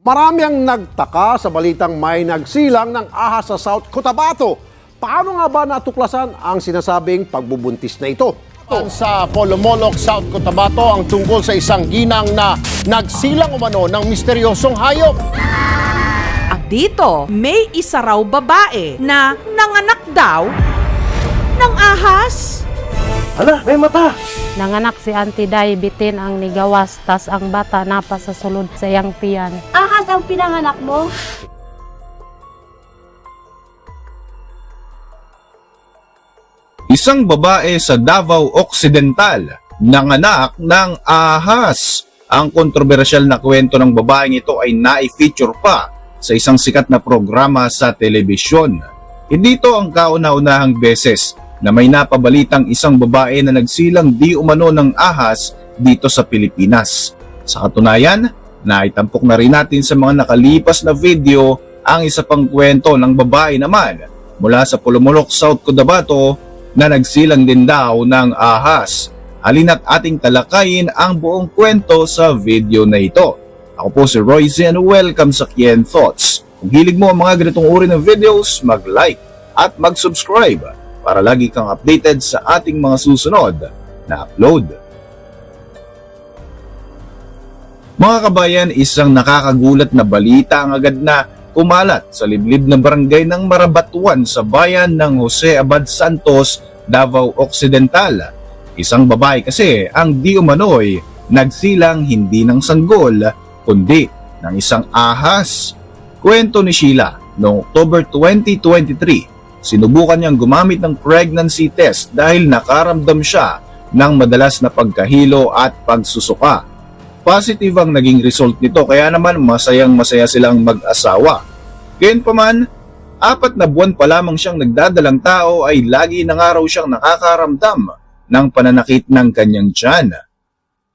Marami ang nagtaka sa balitang may nagsilang ng ahas sa South Cotabato. Paano nga ba natuklasan ang sinasabing pagbubuntis na ito? Sa Polomolok, South Cotabato ang tungkol sa isang ginang na nagsilang umano ng misteryosong hayop. At dito, may isa raw babae na nanganak daw ng ahas. Hala, may mata! Nanganak si Auntie Day, bitin ang nigawas, tas ang bata napa sa sulod sa iyang tiyan. Ahas ang pinanganak mo? Isang babae sa Davao Occidental nanganak ng ahas. Ang kontrobersyal na kwento ng babaeng ito ay nai-feature pa sa isang sikat na programa sa telebisyon. Hindi ito ang kauna-unahang beses na may napabalitang isang babae na nagsilang di umano ng ahas dito sa Pilipinas. Sa katunayan, naitampok na rin natin sa mga nakalipas na video ang isa pang kwento ng babae naman mula sa Polomolok, South Cotabato na nagsilang din daw ng ahas. Halina't ating talakayin ang buong kwento sa video na ito. Ako po si Royce and welcome sa Kien Thoughts. Kung hilig mo ang mga ganitong uri ng videos, mag-like at mag-subscribe para lagi kang updated sa ating mga susunod na upload. Mga kabayan, isang nakakagulat na balita ang agad na kumalat sa liblib ng barangay ng Marabatuan sa bayan ng Jose Abad Santos, Davao Occidental. Isang babae kasi ang di umano'y nagsilang hindi ng sanggol kundi ng isang ahas. Kwento ni Sheila, noong October 2023, sinubukan niyang gumamit ng pregnancy test dahil nakaramdam siya ng madalas na pagkahilo at pagsusuka. Positive ang naging result nito kaya naman masayang-masaya silang mag-asawa. Gayunpaman, 4 na buwan pa lamang siyang nagdadalang tao ay lagi na nga raw siyang nakakaramdam ng pananakit ng kanyang tiyan.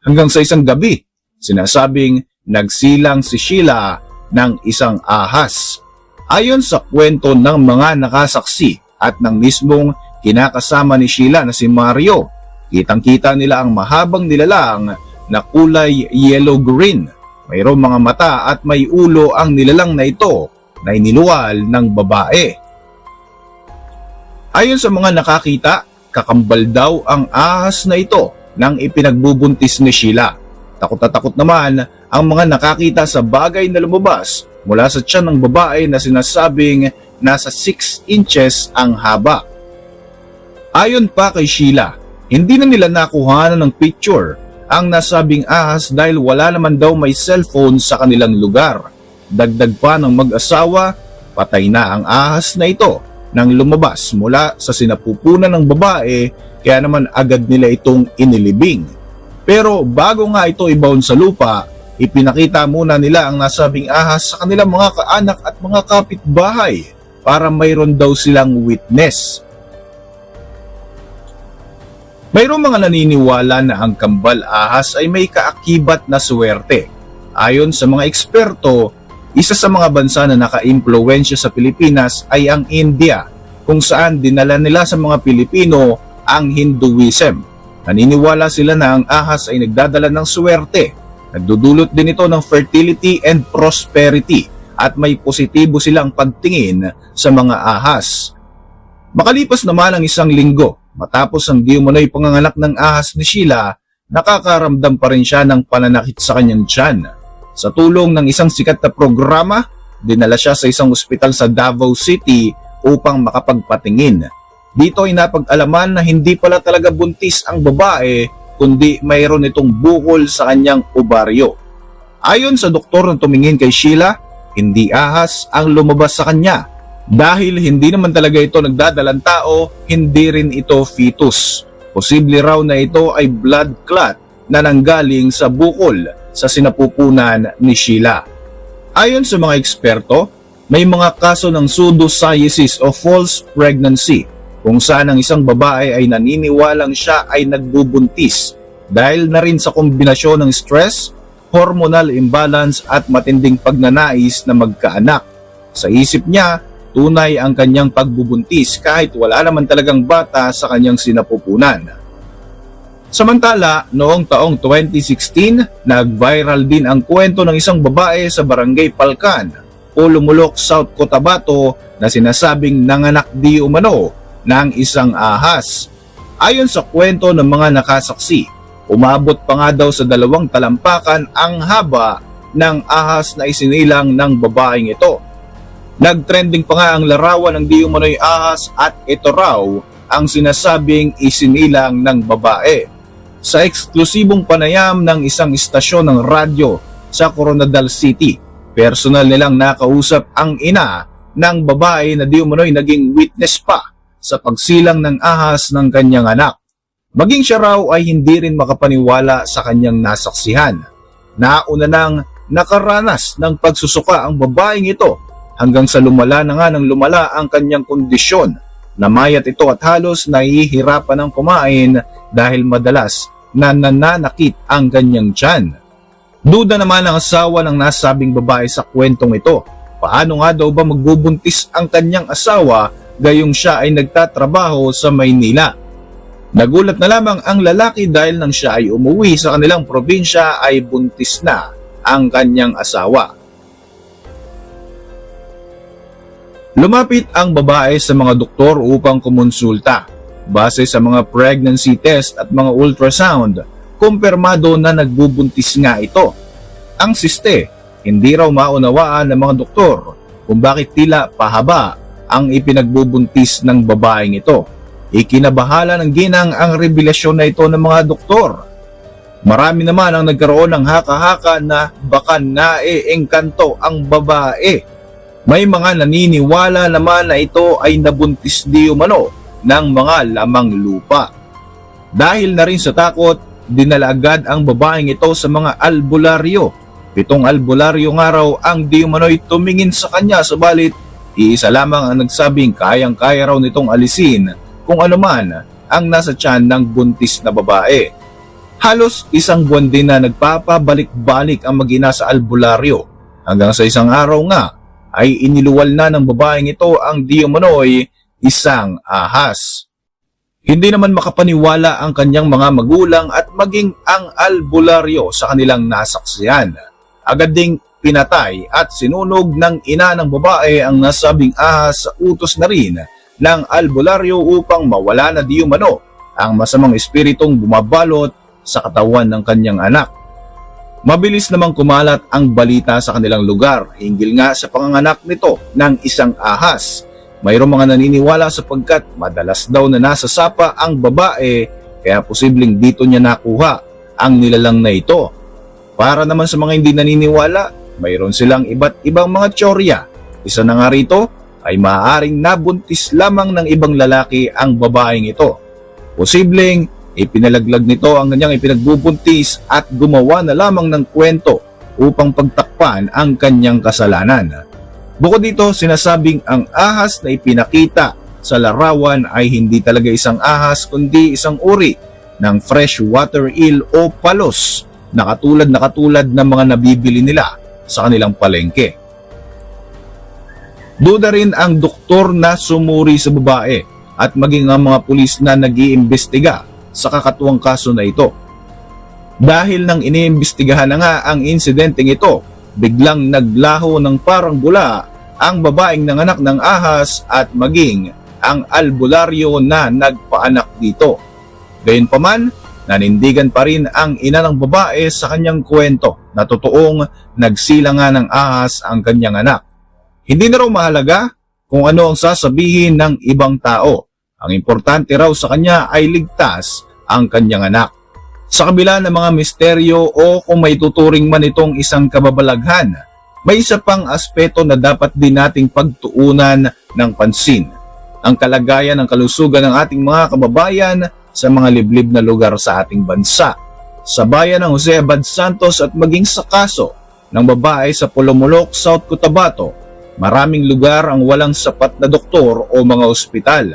Hanggang sa isang gabi, sinasabing nagsilang si Sheila ng isang ahas. Ayon sa kwento ng mga nakasaksi at ng mismong kinakasama ni Sheila na si Mario, kitang-kita nila ang mahabang nilalang na kulay yellow-green. Mayroong mga mata at may ulo ang nilalang na ito na iniluwal ng babae. Ayon sa mga nakakita, kakambal daw ang ahas na ito nang ipinagbubuntis ni Sheila. Takot na takot naman ang mga nakakita sa bagay na lumabas mula sa tiyan ng babae na sinasabing nasa 6 inches ang haba. Ayon pa kay Sheila, hindi na nila nakuhanan ng picture ang nasabing ahas dahil wala naman daw may cellphone sa kanilang lugar. Dagdag pa ng mag-asawa, patay na ang ahas na ito nang lumabas mula sa sinapupunan ng babae kaya naman agad nila itong inilibing. Pero bago nga ito ibaon sa lupa, ipinakita muna nila ang nasabing ahas sa kanilang mga kaanak at mga kapitbahay para mayroon daw silang witness. Mayroong mga naniniwala na ang kambal ahas ay may kaakibat na swerte. Ayon sa mga eksperto, isa sa mga bansa na naka-impluwensya sa Pilipinas ay ang India, kung saan dinala nila sa mga Pilipino ang Hinduism. Naniniwala sila na ang ahas ay nagdadala ng swerte. Nagdudulot din ito ng fertility and prosperity at may positibo silang pagtingin sa mga ahas. Makalipas naman ang 1 linggo, matapos ang di umano'y panganganak ng ahas ni Sheila, nakakaramdam pa rin siya ng pananakit sa kanyang tiyan. Sa tulong ng isang sikat na programa, dinala siya sa isang ospital sa Davao City upang makapagpatingin. Dito ay napag-alaman na hindi pala talaga buntis ang babae, kundi mayroon itong bukol sa kanyang ovaryo. Ayon sa doktor na tumingin kay Sheila, hindi ahas ang lumabas sa kanya. Dahil hindi naman talaga ito nagdadalang tao, hindi rin ito fetus. Posible raw na ito ay blood clot na nanggaling sa bukol sa sinapupunan ni Sheila. Ayon sa mga eksperto, may mga kaso ng pseudocyesis o false pregnancy kung saan ang isang babae ay naniniwalang siya ay nagbubuntis dahil na rin sa kombinasyon ng stress, hormonal imbalance at matinding pagnanais na magkaanak. Sa isip niya, tunay ang kanyang pagbubuntis kahit wala naman talagang bata sa kanyang sinapupunan. Samantala, noong taong 2016, nag-viral din ang kwento ng isang babae sa Barangay Palcan, Pulumulok, South Cotabato na sinasabing nanganak di umano ng isang ahas. Ayon sa kwento ng mga nakasaksi, umabot pa nga daw sa 2 talampakan ang haba ng ahas na isinilang ng babaeng ito. Nagtrending pa nga ang larawan ng di umano'y ahas at ito raw ang sinasabing isinilang ng babae. Sa eksklusibong panayam ng isang istasyon ng radyo sa Coronadal City, personal nilang nakausap ang ina ng babae na di umano'y naging witness pa sa pagsilang ng ahas ng kanyang anak. Maging siya raw ay hindi rin makapaniwala sa kanyang nasaksihan. Nauna nang nakaranas ng pagsusuka ang babaeng ito hanggang sa lumala na nga ng lumala ang kanyang kondisyon. Namayat ito at halos nahihirapan ng kumain dahil madalas na nananakit ang kanyang tiyan. Duda naman ang asawa ng nasabing babae sa kwentong ito. Paano nga daw ba magbubuntis ang kanyang asawa gayong siya ay nagtatrabaho sa Maynila? Nagulat na lamang ang lalaki dahil nang siya ay umuwi sa kanilang probinsya ay buntis na ang kanyang asawa. Lumapit ang babae sa mga doktor upang kumonsulta. Base sa mga pregnancy test at mga ultrasound, kumpirmado na nagbubuntis nga ito. Ang siste, hindi raw maunawaan ng mga doktor kung bakit tila pahaba ang ipinagbubuntis ng babaeng ito. Ikinabahala ng ginang ang revelasyon na ito ng mga doktor. Marami naman ang nagkaroon ng haka-haka na baka naeengkanto ang babae. May mga naniniwala naman na ito ay nabuntis di umano ng mga lamang lupa. Dahil na rin sa takot, dinala agad ang babaeng ito sa mga albularyo. 7 albularyo nga raw ang di umano'y tumingin sa kanya, subalit iisa lamang ang nagsabing kayang-kaya raw nitong alisin kung ano man ang nasa tiyan ng buntis na babae. Halos 1 buwan din na nagpapabalik-balik ang mag-ina sa albularyo hanggang sa isang araw nga ay iniluwal na ng babaeng ito ang di umano'y isang ahas. Hindi naman makapaniwala ang kanyang mga magulang at maging ang albularyo sa kanilang nasaksihan. Agad ding pinatay at sinunog ng ina ng babae ang nasabing ahas sa utos na rin ng albularyo upang mawala na di umano ang masamang espiritong bumabalot sa katawan ng kanyang anak. Mabilis namang kumalat ang balita sa kanilang lugar hinggil nga sa panganganak nito ng isang ahas. Mayroong mga naniniwala sapagkat madalas daw na nasa sapa ang babae kaya posibleng dito niya nakuha ang nilalang na ito. Para naman sa mga hindi naniniwala, mayroon silang iba't ibang mga teorya. Isa na nga rito ay maaaring nabuntis lamang ng ibang lalaki ang babaeng ito. Posibleng ipinalaglag nito ang kanyang ipinagbubuntis at gumawa na lamang ng kwento upang pagtakpan ang kanyang kasalanan. Bukod dito, sinasabing ang ahas na ipinakita sa larawan ay hindi talaga isang ahas kundi isang uri ng freshwater eel o palos na katulad ng mga nabibili nila sa kanilang palengke. Duda rin ang doktor na sumuri sa babae at maging ang mga pulis na nag-iimbestiga sa kakatuwang kaso na ito. Dahil nang iniimbestigahan na nga ang insidenteng ito, biglang naglaho ng parang bula ang babaeng nanganak ng ahas at maging ang albularyo na nagpaanak dito. Gayunpaman, nanindigan pa rin ang ina ng babae sa kanyang kwento na totoong nagsila nga ng ahas ang kanyang anak. Hindi na raw mahalaga kung ano ang sasabihin ng ibang tao. Ang importante raw sa kanya ay ligtas ang kanyang anak. Sa kabila ng mga misteryo o kung may tuturing man itong isang kababalaghan, may isa pang aspeto na dapat din nating pagtuunan ng pansin. Ang kalagayan ng kalusugan ng ating mga kababayan sa mga liblib na lugar sa ating bansa. Sa bayan ng Jose Abad Santos at maging sa kaso ng babae sa Pulumulok, South Cotabato, maraming lugar ang walang sapat na doktor o mga ospital.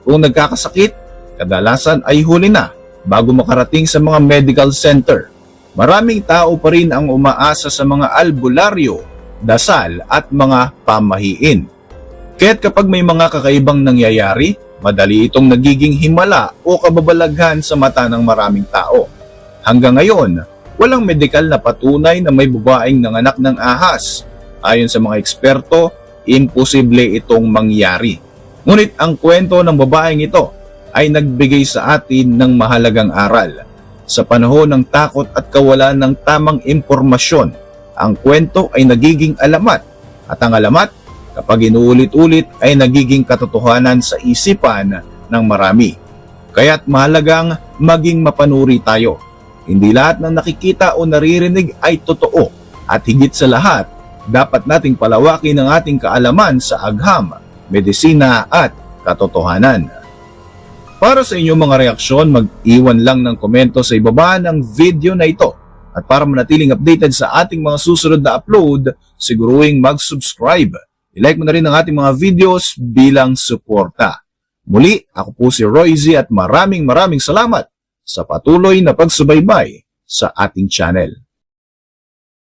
Kung nagkakasakit, kadalasan ay huli na bago makarating sa mga medical center. Maraming tao pa rin ang umaasa sa mga albularyo, dasal at mga pamahiin. Kaya't kapag may mga kakaibang nangyayari, madali itong nagiging himala o kababalaghan sa mata ng maraming tao. Hanggang ngayon, walang medikal na patunay na may babaeng nanganak ng ahas. Ayon sa mga eksperto, imposible itong mangyari. Ngunit ang kwento ng babaeng ito ay nagbigay sa atin ng mahalagang aral. Sa panahon ng takot at kawalan ng tamang impormasyon, ang kwento ay nagiging alamat. At ang alamat, kapag inuulit-ulit ay nagiging katotohanan sa isipan ng marami. Kaya't mahalagang maging mapanuri tayo. Hindi lahat ng nakikita o naririnig ay totoo. At higit sa lahat, dapat nating palawakin ang ating kaalaman sa agham, medisina at katotohanan. Para sa inyong mga reaksyon, mag-iwan lang ng komento sa ibaba ng video na ito. At para manatiling updated sa ating mga susunod na upload, siguruhing mag-subscribe. I-like mo na rin ang ating mga videos bilang suporta. Muli, ako po si Royzy at maraming salamat sa patuloy na pagsubaybay sa ating channel.